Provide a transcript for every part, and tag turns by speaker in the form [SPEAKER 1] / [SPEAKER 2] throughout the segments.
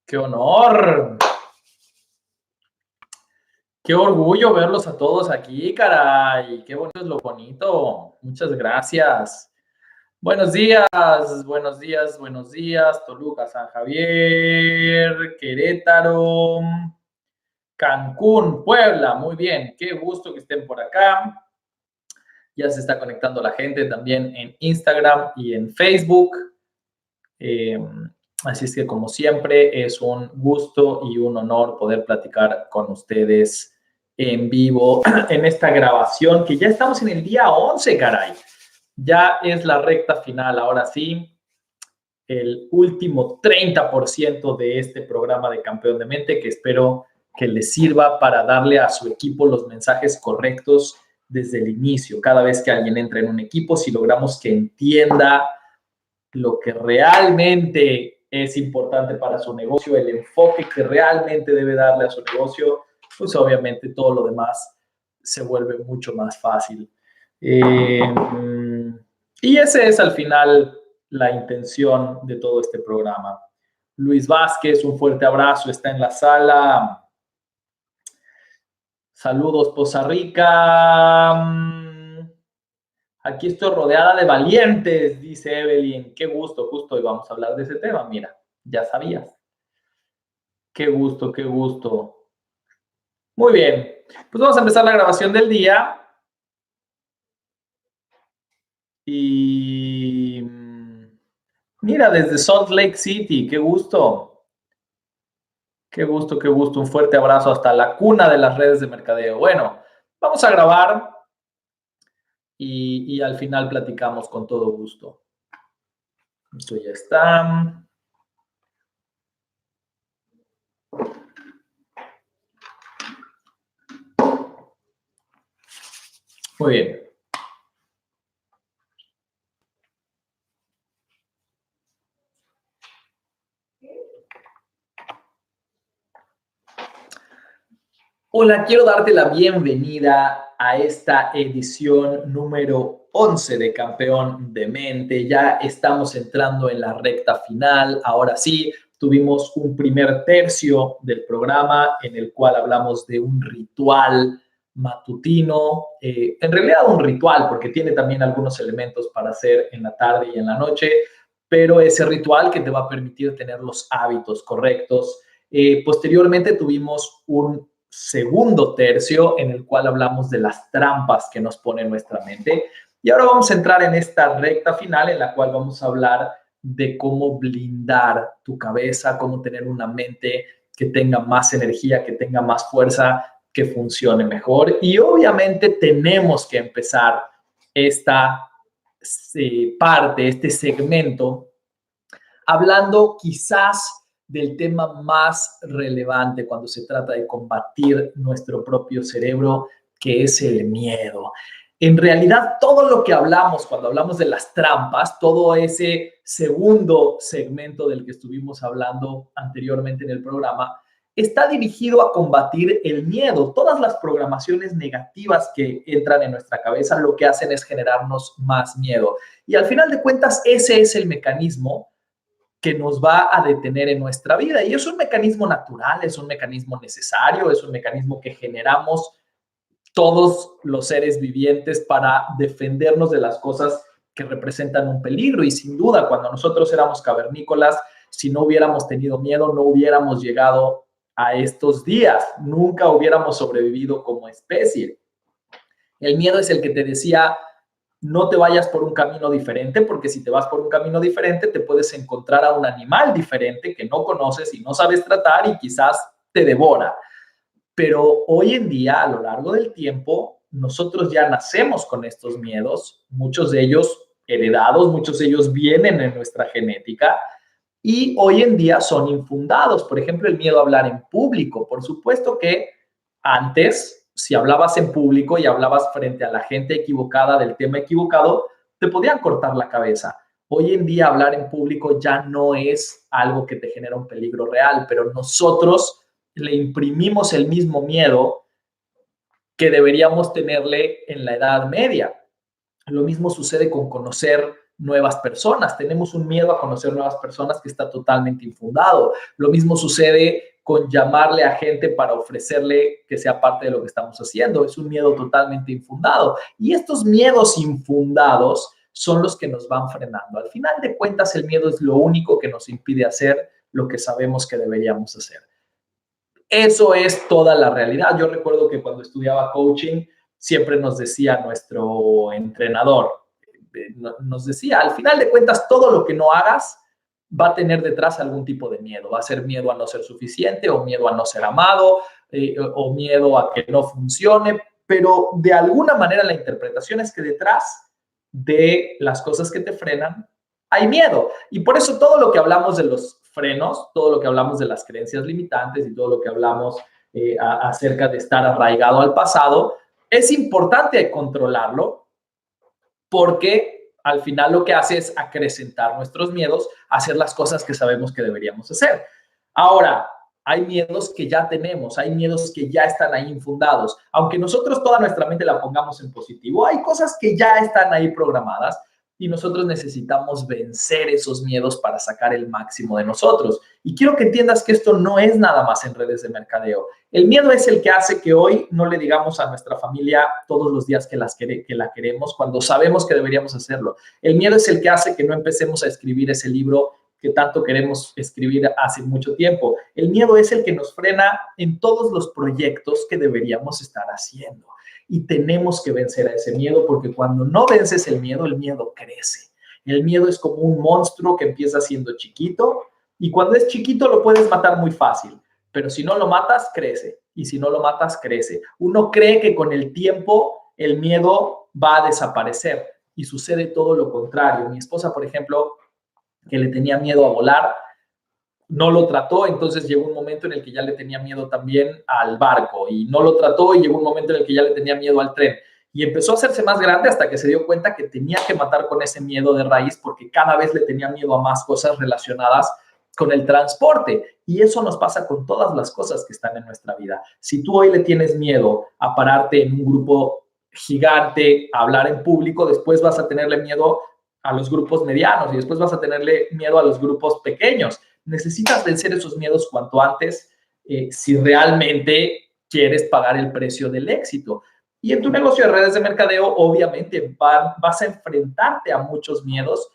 [SPEAKER 1] ¡Qué honor! ¡Qué orgullo verlos a todos aquí, caray! ¡Qué bonito es lo bonito! Muchas gracias. Buenos días, buenos días, buenos días. Toluca, San Javier, Querétaro, Cancún, Puebla. Muy bien, qué gusto que estén por acá. Ya se está conectando la gente también en Instagram y en Facebook. Así es que, como siempre, es un gusto y un honor poder platicar con ustedes en vivo en esta grabación, que ya estamos en el día 11, caray. Ya es la recta final, ahora sí, el último 30% de este programa de Campeón de Mente, que espero que les sirva para darle a su equipo los mensajes correctos desde el inicio. Cada vez que alguien entra en un equipo, si logramos que entienda lo que realmente es importante para su negocio, el enfoque que realmente debe darle a su negocio, pues obviamente todo lo demás se vuelve mucho más fácil. Y ese es al final la intención de todo este programa. Luis Vázquez, un fuerte abrazo, está en la sala. Saludos, Poza Rica. Aquí estoy rodeada de valientes, dice Evelyn. Qué gusto, justo hoy vamos a hablar de ese tema. Mira, ya sabías. Qué gusto, qué gusto. Muy bien, pues vamos a empezar la grabación del día. Y mira, desde Salt Lake City, qué gusto. Qué gusto, qué gusto. Un fuerte abrazo hasta la cuna de las redes de mercadeo. Bueno, vamos a grabar y al final platicamos con todo gusto. Esto ya está. Muy bien. Hola, quiero darte la bienvenida a esta edición número 11 de Campeón de Mente. Ya estamos entrando en la recta final. Ahora sí, tuvimos un primer tercio del programa en el cual hablamos de un ritual matutino. En realidad un ritual, porque tiene también algunos elementos para hacer en la tarde y en la noche, pero ese ritual que te va a permitir tener los hábitos correctos. Posteriormente tuvimos un segundo tercio en el cual hablamos de las trampas que nos pone nuestra mente. Y ahora vamos a entrar en esta recta final en la cual vamos a hablar de cómo blindar tu cabeza, cómo tener una mente que tenga más energía, que tenga más fuerza, que funcione mejor. Y obviamente tenemos que empezar esta parte, este segmento, hablando quizás del tema más relevante cuando se trata de combatir nuestro propio cerebro, que es el miedo. En realidad, todo lo que hablamos cuando hablamos de las trampas, todo ese segundo segmento del que estuvimos hablando anteriormente en el programa, está dirigido a combatir el miedo. Todas las programaciones negativas que entran en nuestra cabeza lo que hacen es generarnos más miedo. Y al final de cuentas, ese es el mecanismo que nos va a detener en nuestra vida. Y es un mecanismo natural, es un mecanismo necesario, es un mecanismo que generamos todos los seres vivientes para defendernos de las cosas que representan un peligro. Y sin duda, cuando nosotros éramos cavernícolas, si no hubiéramos tenido miedo, no hubiéramos llegado a estos días, nunca hubiéramos sobrevivido como especie. El miedo es el que te decía, no te vayas por un camino diferente, porque si te vas por un camino diferente, te puedes encontrar a un animal diferente que no conoces y no sabes tratar y quizás te devora. Pero hoy en día, a lo largo del tiempo, nosotros ya nacemos con estos miedos, muchos de ellos heredados, muchos de ellos vienen en nuestra genética y hoy en día son infundados. Por ejemplo, el miedo a hablar en público. Por supuesto que antes, si hablabas en público y hablabas frente a la gente equivocada del tema equivocado, te podían cortar la cabeza. Hoy en día hablar en público ya no es algo que te genera un peligro real, pero nosotros le imprimimos el mismo miedo que deberíamos tenerle en la Edad Media. Lo mismo sucede con conocer nuevas personas. Tenemos un miedo a conocer nuevas personas que está totalmente infundado. Lo mismo sucede con llamarle a gente para ofrecerle que sea parte de lo que estamos haciendo. Es un miedo totalmente infundado. Y estos miedos infundados son los que nos van frenando. Al final de cuentas, el miedo es lo único que nos impide hacer lo que sabemos que deberíamos hacer. Eso es toda la realidad. Yo recuerdo que cuando estudiaba coaching, siempre nos decía nuestro entrenador, nos decía, al final de cuentas, todo lo que no hagas va a tener detrás algún tipo de miedo. Va a ser miedo a no ser suficiente, o miedo a no ser amado, o miedo a que no funcione, pero de alguna manera la interpretación es que detrás de las cosas que te frenan hay miedo. Y por eso todo lo que hablamos de los frenos, todo lo que hablamos de las creencias limitantes y todo lo que hablamos acerca de estar arraigado al pasado, es importante controlarlo, porque al final lo que hace es acrecentar nuestros miedos a hacer las cosas que sabemos que deberíamos hacer. Ahora, hay miedos que ya tenemos, hay miedos que ya están ahí infundados. Aunque nosotros toda nuestra mente la pongamos en positivo, hay cosas que ya están ahí programadas y nosotros necesitamos vencer esos miedos para sacar el máximo de nosotros. Y quiero que entiendas que esto no es nada más en redes de mercadeo. El miedo es el que hace que hoy no le digamos a nuestra familia todos los días que la queremos cuando sabemos que deberíamos hacerlo. El miedo es el que hace que no empecemos a escribir ese libro que tanto queremos escribir hace mucho tiempo. El miedo es el que nos frena en todos los proyectos que deberíamos estar haciendo. Y tenemos que vencer a ese miedo, porque cuando no vences el miedo crece. El miedo es como un monstruo que empieza siendo chiquito, y cuando es chiquito lo puedes matar muy fácil, pero si no lo matas, crece, y si no lo matas, crece. Uno cree que con el tiempo el miedo va a desaparecer, y sucede todo lo contrario. Mi esposa, por ejemplo, que le tenía miedo a volar, no lo trató, entonces llegó un momento en el que ya le tenía miedo también al barco, y no lo trató, y llegó un momento en el que ya le tenía miedo al tren, y empezó a hacerse más grande hasta que se dio cuenta que tenía que matar con ese miedo de raíz, porque cada vez le tenía miedo a más cosas relacionadas con el transporte. Y eso nos pasa con todas las cosas que están en nuestra vida. Si tú hoy le tienes miedo a pararte en un grupo gigante, a hablar en público, después vas a tenerle miedo a los grupos medianos, y después vas a tenerle miedo a los grupos pequeños. Necesitas vencer esos miedos cuanto antes, si realmente quieres pagar el precio del éxito. Y en tu negocio de redes de mercadeo, obviamente, vas a enfrentarte a muchos miedos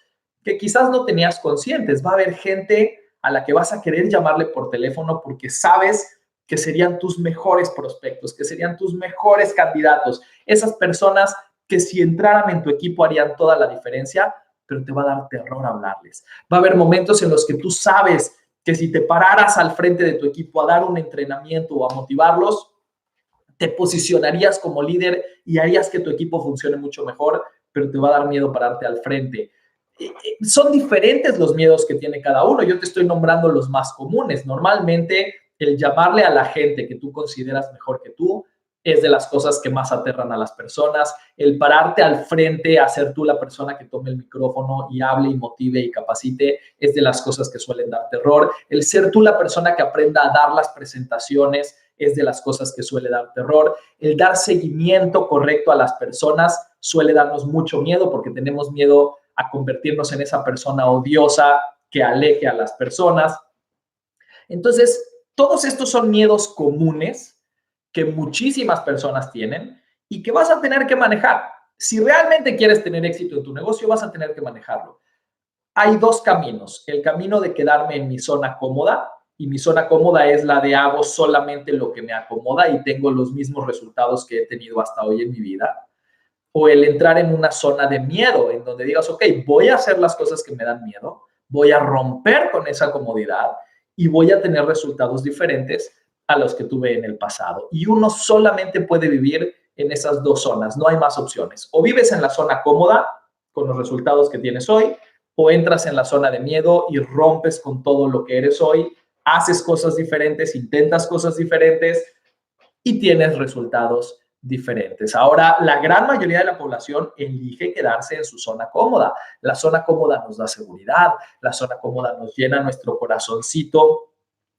[SPEAKER 1] que quizás no tenías conscientes. Va a haber gente a la que vas a querer llamarle por teléfono porque sabes que serían tus mejores prospectos, que serían tus mejores candidatos. Esas personas que si entraran en tu equipo harían toda la diferencia, pero te va a dar terror hablarles. Va a haber momentos en los que tú sabes que si te pararas al frente de tu equipo a dar un entrenamiento o a motivarlos, te posicionarías como líder y harías que tu equipo funcione mucho mejor, pero te va a dar miedo pararte al frente. Son diferentes los miedos que tiene cada uno. Yo te estoy nombrando los más comunes. Normalmente, el llamarle a la gente que tú consideras mejor que tú es de las cosas que más aterran a las personas. El pararte al frente, a ser tú la persona que tome el micrófono y hable y motive y capacite, es de las cosas que suelen dar terror. El ser tú la persona que aprenda a dar las presentaciones es de las cosas que suele dar terror. El dar seguimiento correcto a las personas suele darnos mucho miedo, porque tenemos miedo a convertirnos en esa persona odiosa que aleje a las personas. Entonces, todos estos son miedos comunes que muchísimas personas tienen y que vas a tener que manejar. Si realmente quieres tener éxito en tu negocio, vas a tener que manejarlo. Hay dos caminos. El camino de quedarme en mi zona cómoda, y mi zona cómoda es la de hago solamente lo que me acomoda y tengo los mismos resultados que he tenido hasta hoy en mi vida. O el entrar en una zona de miedo, en donde digas, ok, voy a hacer las cosas que me dan miedo, voy a romper con esa comodidad y voy a tener resultados diferentes a los que tuve en el pasado. Y uno solamente puede vivir en esas dos zonas, no hay más opciones. O vives en la zona cómoda con los resultados que tienes hoy, o entras en la zona de miedo y rompes con todo lo que eres hoy, haces cosas diferentes, intentas cosas diferentes y tienes resultados diferentes. Ahora, la gran mayoría de la población elige quedarse en su zona cómoda. La zona cómoda nos da seguridad, la zona cómoda nos llena nuestro corazoncito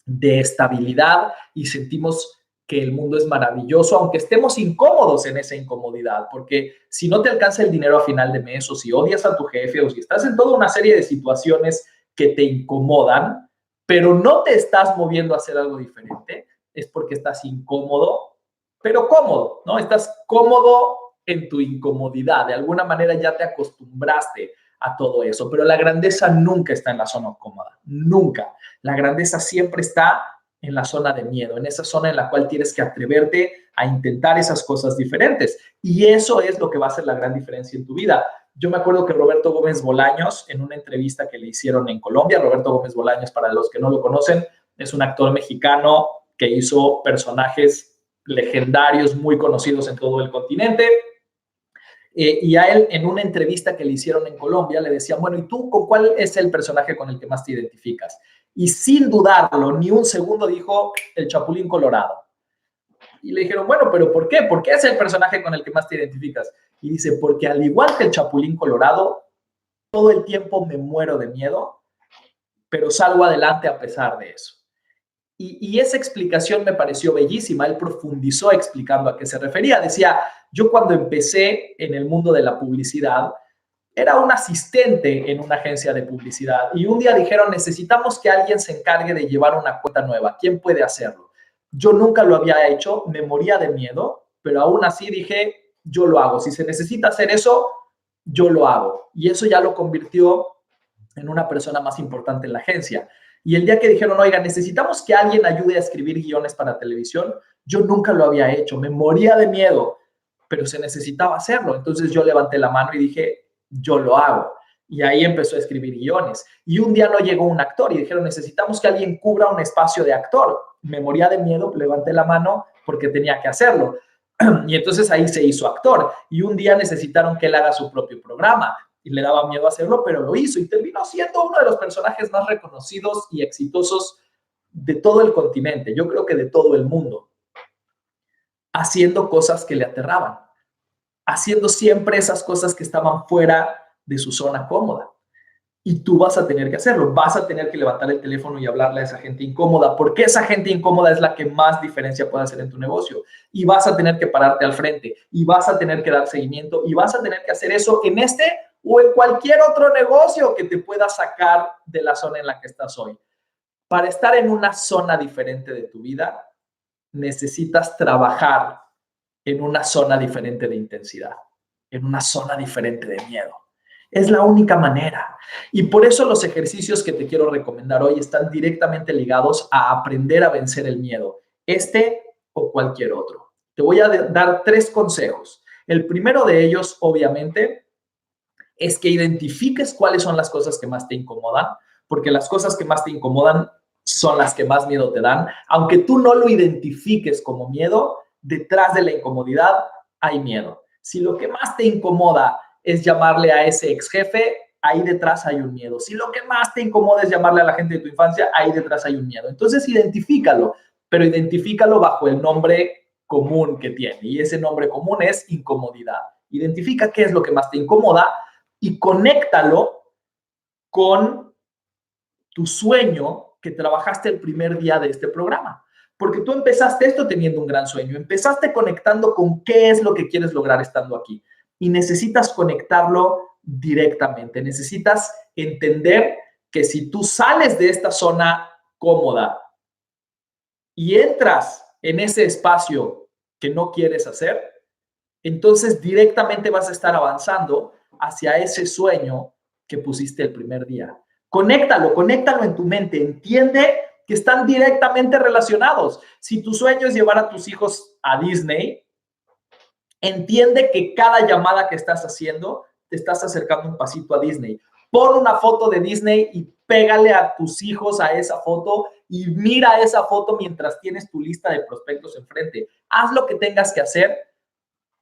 [SPEAKER 1] de estabilidad y sentimos que el mundo es maravilloso, aunque estemos incómodos en esa incomodidad, porque si no te alcanza el dinero a final de mes, o si odias a tu jefe, o si estás en toda una serie de situaciones que te incomodan, pero no te estás moviendo a hacer algo diferente, es porque estás incómodo, pero cómodo, ¿no? Estás cómodo en tu incomodidad, de alguna manera ya te acostumbraste a todo eso, pero la grandeza nunca está en la zona cómoda, nunca. La grandeza siempre está en la zona de miedo, en esa zona en la cual tienes que atreverte a intentar esas cosas diferentes. Y eso es lo que va a hacer la gran diferencia en tu vida. Yo me acuerdo que Roberto Gómez Bolaños, en una entrevista que le hicieron en Colombia, Roberto Gómez Bolaños, para los que no lo conocen, es un actor mexicano que hizo personajes legendarios, muy conocidos en todo el continente. Y a él, en una entrevista que le hicieron en Colombia, le decían, bueno, ¿y tú con cuál es el personaje con el que más te identificas? Y sin dudarlo, ni un segundo dijo el Chapulín Colorado. Y le dijeron, bueno, ¿pero por qué? ¿Por qué es el personaje con el que más te identificas? Y dice, porque al igual que el Chapulín Colorado, todo el tiempo me muero de miedo, pero salgo adelante a pesar de eso. Y esa explicación me pareció bellísima. Él profundizó explicando a qué se refería. Decía, yo cuando empecé en el mundo de la publicidad, era un asistente en una agencia de publicidad y un día dijeron, necesitamos que alguien se encargue de llevar una cuenta nueva. ¿Quién puede hacerlo? Yo nunca lo había hecho, me moría de miedo, pero aún así dije, yo lo hago. Si se necesita hacer eso, yo lo hago. Y eso ya lo convirtió en una persona más importante en la agencia. Y el día que dijeron, oiga, necesitamos que alguien ayude a escribir guiones para televisión, yo nunca lo había hecho, me moría de miedo, pero se necesitaba hacerlo. Entonces yo levanté la mano y dije, yo lo hago. Y ahí empezó a escribir guiones. Y un día no llegó un actor y dijeron, necesitamos que alguien cubra un espacio de actor. Me moría de miedo, levanté la mano porque tenía que hacerlo. Y entonces ahí se hizo actor. Y un día necesitaron que él haga su propio programa. Y le daba miedo hacerlo, pero lo hizo. Y terminó siendo uno de los personajes más reconocidos y exitosos de todo el continente. Yo creo que de todo el mundo. Haciendo cosas que le aterraban. Haciendo siempre esas cosas que estaban fuera de su zona cómoda. Y tú vas a tener que hacerlo, vas a tener que levantar el teléfono y hablarle a esa gente incómoda, porque esa gente incómoda es la que más diferencia puede hacer en tu negocio. Y vas a tener que pararte al frente, y vas a tener que dar seguimiento, y vas a tener que hacer eso en este o en cualquier otro negocio que te pueda sacar de la zona en la que estás hoy. Para estar en una zona diferente de tu vida, necesitas trabajar en una zona diferente de intensidad, en una zona diferente de miedo. Es la única manera. Y por eso los ejercicios que te quiero recomendar hoy están directamente ligados a aprender a vencer el miedo, este o cualquier otro. Te voy a dar 3 consejos. El primero de ellos, obviamente, es que identifiques cuáles son las cosas que más te incomodan, porque las cosas que más te incomodan son las que más miedo te dan. Aunque tú no lo identifiques como miedo, detrás de la incomodidad hay miedo. Si lo que más te incomoda es llamarle a ese ex jefe, ahí detrás hay un miedo. Si lo que más te incomoda es llamarle a la gente de tu infancia, ahí detrás hay un miedo. Entonces, identifícalo, pero identifícalo bajo el nombre común que tiene. Y ese nombre común es incomodidad. Identifica qué es lo que más te incomoda y conéctalo con tu sueño que trabajaste el primer día de este programa. Porque tú empezaste esto teniendo un gran sueño, empezaste conectando con qué es lo que quieres lograr estando aquí. Y necesitas conectarlo directamente, necesitas entender que si tú sales de esta zona cómoda y entras en ese espacio que no quieres hacer, entonces directamente vas a estar avanzando hacia ese sueño que pusiste el primer día. Conéctalo en tu mente, entiende que están directamente relacionados. Si tu sueño es llevar a tus hijos a Disney, entiende que cada llamada que estás haciendo te estás acercando un pasito a Disney. Pon una foto de Disney y pégale a tus hijos a esa foto y mira esa foto mientras tienes tu lista de prospectos enfrente. Haz lo que tengas que hacer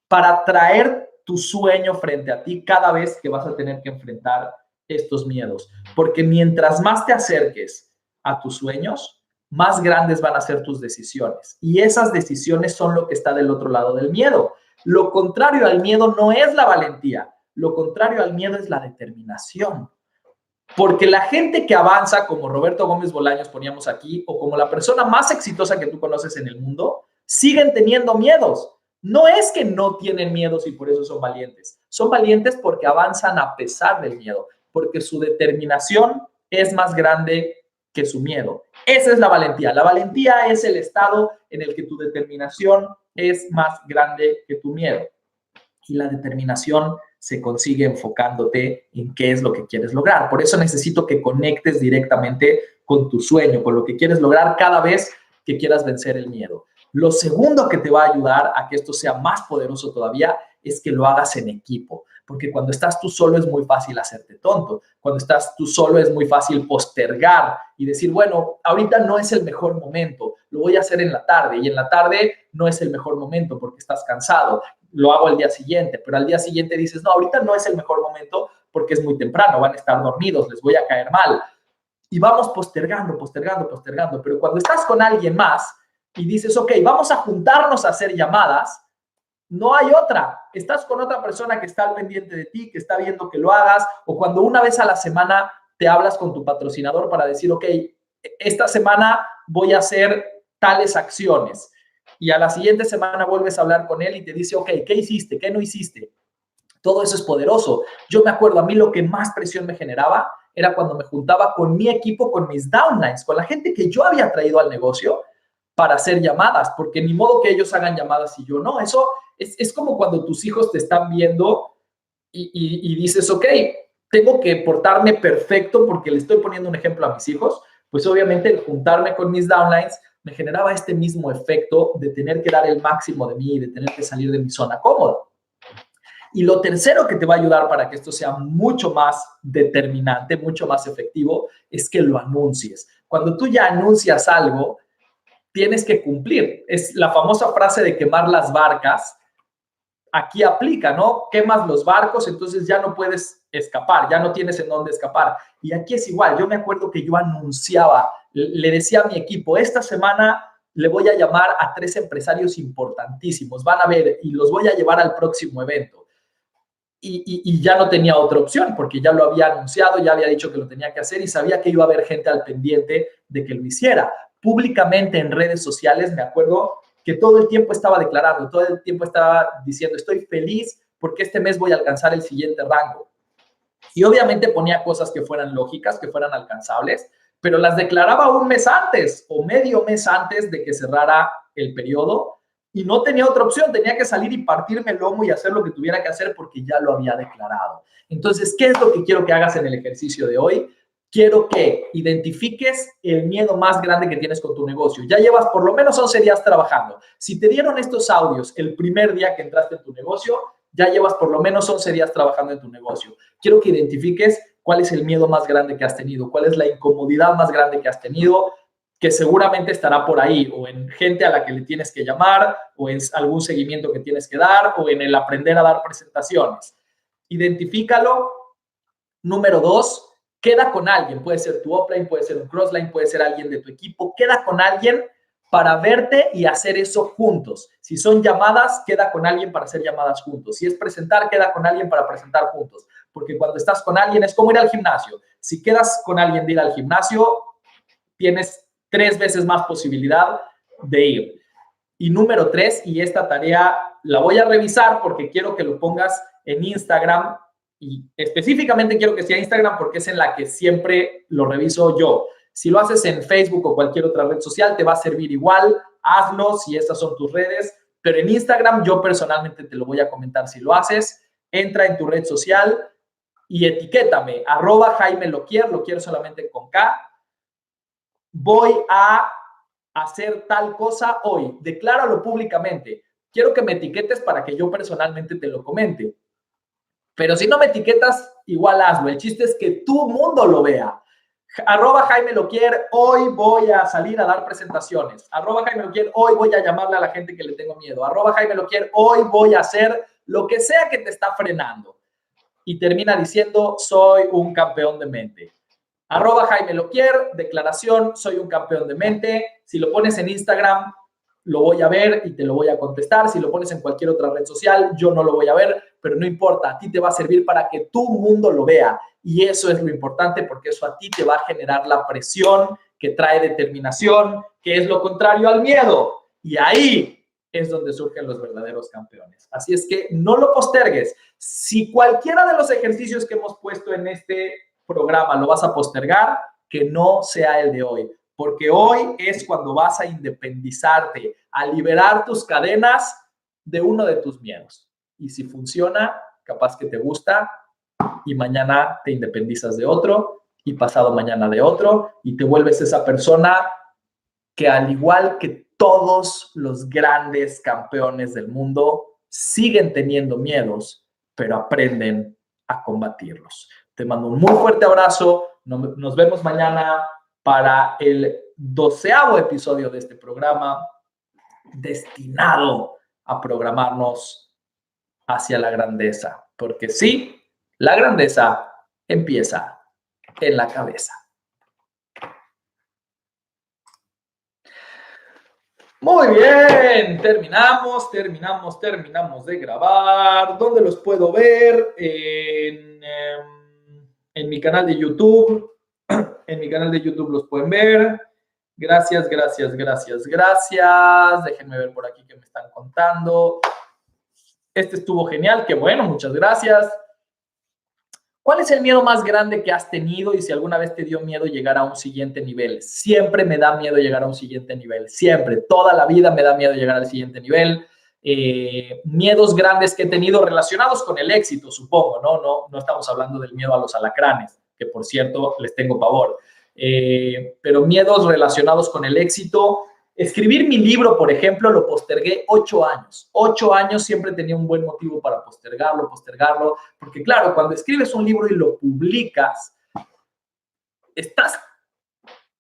[SPEAKER 1] para traer tu sueño frente a ti cada vez que vas a tener que enfrentar estos miedos. Porque mientras más te acerques a tus sueños, más grandes van a ser tus decisiones. Y esas decisiones son lo que está del otro lado del miedo. Lo contrario al miedo no es la valentía. Lo contrario al miedo es la determinación. Porque la gente que avanza, como Roberto Gómez Bolaños poníamos aquí, o como la persona más exitosa que tú conoces en el mundo, siguen teniendo miedos. No es que no tienen miedos y por eso son valientes. Son valientes porque avanzan a pesar del miedo, porque su determinación es más grande que su miedo. Esa es la valentía. La valentía es el estado en el que tu determinación es más grande que tu miedo. Y la determinación se consigue enfocándote en qué es lo que quieres lograr. Por eso necesito que conectes directamente con tu sueño, con lo que quieres lograr cada vez que quieras vencer el miedo. Lo segundo que te va a ayudar a que esto sea más poderoso todavía es que lo hagas en equipo, porque cuando estás tú solo es muy fácil hacerte tonto. Cuando estás tú solo es muy fácil postergar y decir, bueno, ahorita no es el mejor momento, lo voy a hacer en la tarde, y en la tarde no es el mejor momento porque estás cansado, lo hago al día siguiente, pero al día siguiente dices, no, ahorita no es el mejor momento porque es muy temprano, van a estar dormidos, les voy a caer mal. Y vamos postergando, pero cuando estás con alguien más y dices, ok, vamos a juntarnos a hacer llamadas, no hay otra. Estás con otra persona que está al pendiente de ti, que está viendo que lo hagas, o cuando una vez a la semana te hablas con tu patrocinador para decir, ok, esta semana voy a hacer tales acciones. Y a la siguiente semana vuelves a hablar con él y te dice, ok, ¿qué hiciste? ¿Qué no hiciste? Todo eso es poderoso. Yo me acuerdo, a mí lo que más presión me generaba era cuando me juntaba con mi equipo, con mis downlines, con la gente que yo había traído al negocio para hacer llamadas, porque ni modo que ellos hagan llamadas y yo no. Eso es como cuando tus hijos te están viendo y dices, ok, tengo que portarme perfecto porque le estoy poniendo un ejemplo a mis hijos. Pues obviamente el juntarme con mis downlines me generaba este mismo efecto de tener que dar el máximo de mí, de tener que salir de mi zona cómoda. Y lo tercero que te va a ayudar para que esto sea mucho más determinante, mucho más efectivo, es que lo anuncies. Cuando tú ya anuncias algo, tienes que cumplir. Es la famosa frase de quemar las barcas. Aquí aplica, ¿no? Quemas los barcos, entonces ya no puedes escapar, ya no tienes en dónde escapar. Y aquí es igual. Yo me acuerdo que yo anunciaba, le decía a mi equipo, esta semana le voy a llamar a 3 empresarios importantísimos, van a ver, y los voy a llevar al próximo evento. Y ya no tenía otra opción porque ya lo había anunciado, ya había dicho que lo tenía que hacer y sabía que iba a haber gente al pendiente de que lo hiciera. Públicamente en redes sociales, me acuerdo que todo el tiempo estaba declarando, todo el tiempo estaba diciendo, estoy feliz porque este mes voy a alcanzar el siguiente rango. Y obviamente ponía cosas que fueran lógicas, que fueran alcanzables, pero las declaraba un mes antes o medio mes antes de que cerrara el periodo. Y no tenía otra opción, tenía que salir y partirme el lomo y hacer lo que tuviera que hacer porque ya lo había declarado. Entonces, ¿qué es lo que quiero que hagas en el ejercicio de hoy? Quiero que identifiques el miedo más grande que tienes con tu negocio. Ya llevas por lo menos 11 días trabajando. Si te dieron estos audios el primer día que entraste en tu negocio, ya llevas por lo menos 11 días trabajando en tu negocio. Quiero que identifiques cuál es el miedo más grande que has tenido, cuál es la incomodidad más grande que has tenido, que seguramente estará por ahí, o en gente a la que le tienes que llamar, o en algún seguimiento que tienes que dar, o en el aprender a dar presentaciones. Identifícalo. Número 2, queda con alguien. Puede ser tu upline, puede ser un crossline, puede ser alguien de tu equipo. Queda con alguien para verte y hacer eso juntos. Si son llamadas, queda con alguien para hacer llamadas juntos. Si es presentar, queda con alguien para presentar juntos. Porque cuando estás con alguien es como ir al gimnasio. Si quedas con alguien de ir al gimnasio, tienes 3 veces más posibilidad de ir. Y número 3, y esta tarea la voy a revisar porque quiero que lo pongas en Instagram y específicamente quiero que sea Instagram porque es en la que siempre lo reviso yo. Si lo haces en Facebook o cualquier otra red social, te va a servir igual. Hazlo si estas son tus redes, pero en Instagram yo personalmente te lo voy a comentar. Si lo haces, entra en tu red social y etiquétame, @JaimeLoquier, lo quiero solamente con K. Voy a hacer tal cosa hoy. Decláralo públicamente. Quiero que me etiquetes para que yo personalmente te lo comente. Pero si no me etiquetas, igual hazlo. El chiste es que tu mundo lo vea. @JaimeLoquier, hoy voy a salir a dar presentaciones. @JaimeLoquier, hoy voy a llamarle a la gente que le tengo miedo. @JaimeLoquier, hoy voy a hacer lo que sea que te está frenando. Y termina diciendo, soy un campeón de mente. @JaimeLoquier, declaración, soy un campeón de mente. Si lo pones en Instagram, lo voy a ver y te lo voy a contestar. Si lo pones en cualquier otra red social, yo no lo voy a ver, pero no importa, a ti te va a servir para que tu mundo lo vea. Y eso es lo importante porque eso a ti te va a generar la presión que trae determinación, que es lo contrario al miedo. Y ahí es donde surgen los verdaderos campeones. Así es que no lo postergues. Si cualquiera de los ejercicios que hemos puesto en este programa lo vas a postergar, que no sea el de hoy, porque hoy es cuando vas a independizarte, a liberar tus cadenas de uno de tus miedos. Y si funciona, capaz que te gusta, y mañana te independizas de otro, y pasado mañana de otro, y te vuelves esa persona que, al igual que todos los grandes campeones del mundo, siguen teniendo miedos, pero aprenden a combatirlos. Te mando un muy fuerte abrazo. Nos vemos mañana para el 12º episodio de este programa, destinado a programarnos hacia la grandeza. Porque sí, la grandeza empieza en la cabeza. Muy bien, terminamos de grabar. ¿Dónde los puedo ver? En mi canal de YouTube. En mi canal de YouTube los pueden ver. Gracias. Déjenme ver por aquí qué me están contando. Este estuvo genial, qué bueno, muchas gracias. ¿Cuál es el miedo más grande que has tenido y si alguna vez te dio miedo llegar a un siguiente nivel? Siempre me da miedo llegar a un siguiente nivel, siempre, toda la vida me da miedo llegar al siguiente nivel. Miedos grandes que he tenido relacionados con el éxito, supongo, no estamos hablando del miedo a los alacranes, que por cierto les tengo pavor, pero miedos relacionados con el éxito. Escribir mi libro, por ejemplo, lo postergué 8 años. 8 años siempre tenía un buen motivo para postergarlo, porque claro, cuando escribes un libro y lo publicas, estás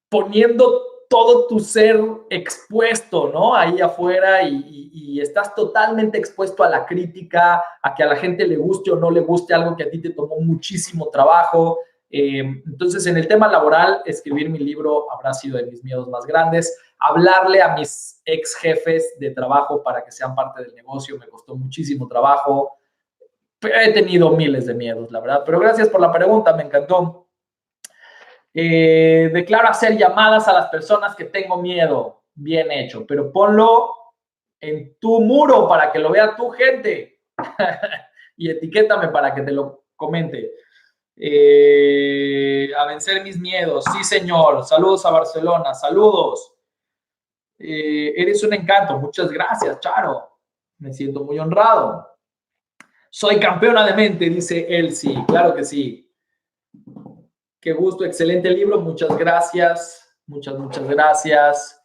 [SPEAKER 1] poniendo todo tu ser expuesto, ¿no? Ahí afuera y estás totalmente expuesto a la crítica, a que a la gente le guste o no le guste algo que a ti te tomó muchísimo trabajo. Entonces, en el tema laboral, escribir mi libro habrá sido de mis miedos más grandes. Hablarle a mis ex jefes de trabajo para que sean parte del negocio me costó muchísimo trabajo. He tenido miles de miedos, la verdad. Pero gracias por la pregunta, me encantó. Declaro hacer llamadas a las personas que tengo miedo. Bien hecho, pero ponlo en tu muro para que lo vea tu gente y etiquétame para que te lo comente. A vencer mis miedos. Sí, señor. Saludos a Barcelona. Saludos. Eres un encanto. Muchas gracias, Charo. Me siento muy honrado. Soy campeona de mente, dice Elsie. Claro que sí. Qué gusto, excelente libro. Muchas gracias. Muchas gracias.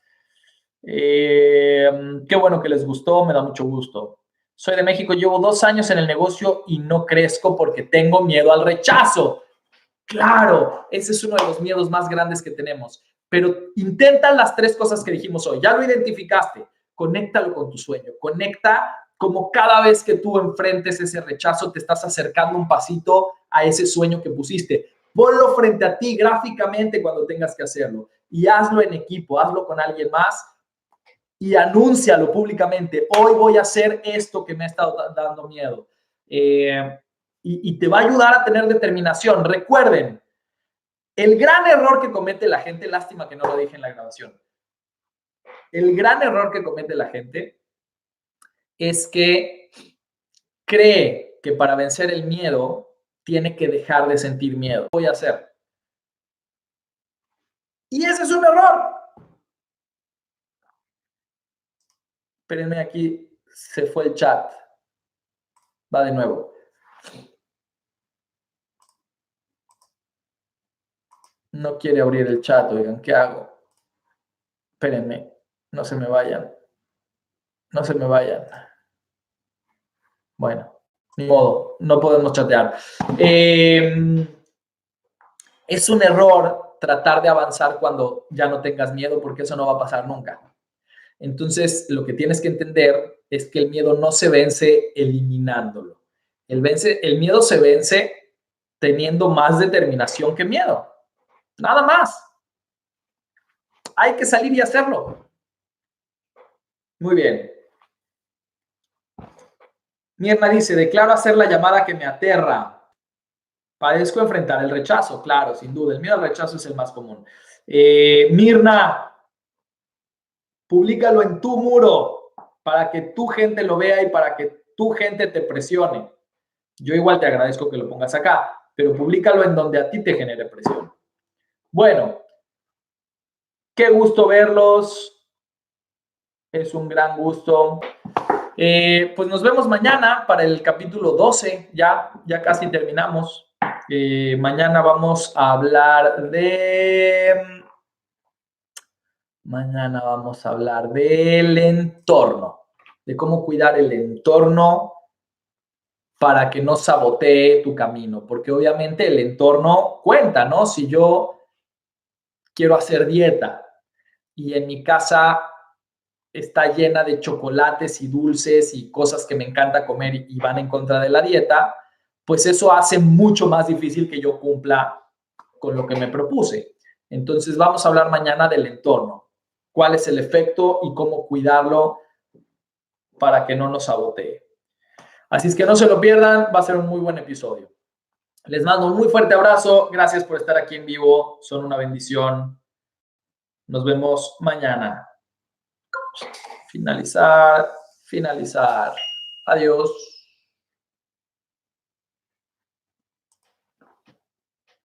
[SPEAKER 1] Qué bueno que les gustó. Me da mucho gusto. Soy de México. Llevo 2 años en el negocio y no crezco porque tengo miedo al rechazo. Claro, ese es uno de los miedos más grandes que tenemos. Pero intenta las 3 cosas que dijimos hoy. Ya lo identificaste. Conéctalo con tu sueño. Conecta como cada vez que tú enfrentes ese rechazo, te estás acercando un pasito a ese sueño que pusiste. Ponlo frente a ti gráficamente cuando tengas que hacerlo. Y hazlo en equipo, hazlo con alguien más y anúncialo públicamente. Hoy voy a hacer esto que me ha estado dando miedo. Y te va a ayudar a tener determinación. Recuerden, el gran error que comete la gente, lástima que no lo dije en la grabación, el gran error que comete la gente es que cree que para vencer el miedo tiene que dejar de sentir miedo. Voy a hacer. Y ese es un error. Espérenme, aquí se fue el chat. Va de nuevo. No quiere abrir el chat, oigan, ¿qué hago? Espérenme, no se me vayan. No se me vayan. Bueno, ni modo, no podemos chatear. Es un error tratar de avanzar cuando ya no tengas miedo, porque eso no va a pasar nunca. Entonces, lo que tienes que entender es que el miedo no se vence eliminándolo. El miedo se vence teniendo más determinación que miedo. Nada más. Hay que salir y hacerlo. Muy bien. Mirna dice, declaro hacer la llamada que me aterra. Padezco enfrentar el rechazo, claro, sin duda. El miedo al rechazo es el más común. Mirna, públicalo en tu muro. para que tu gente lo vea y para que tu gente te presione. Yo igual te agradezco que lo pongas acá, pero públicalo en donde a ti te genere presión. Bueno, qué gusto verlos. Es un gran gusto. Pues nos vemos mañana para el capítulo 12. Ya casi terminamos. Mañana vamos a hablar de... Mañana vamos a hablar del entorno, de cómo cuidar el entorno para que no sabotee tu camino, porque obviamente el entorno cuenta, ¿no? Si yo quiero hacer dieta y en mi casa está llena de chocolates y dulces y cosas que me encanta comer y van en contra de la dieta, pues eso hace mucho más difícil que yo cumpla con lo que me propuse. Entonces vamos a hablar mañana del entorno, cuál es el efecto y cómo cuidarlo para que no nos sabotee. Así es que no se lo pierdan, va a ser un muy buen episodio. Les mando un muy fuerte abrazo, gracias por estar aquí en vivo, son una bendición. Nos vemos mañana. Finalizar. Adiós.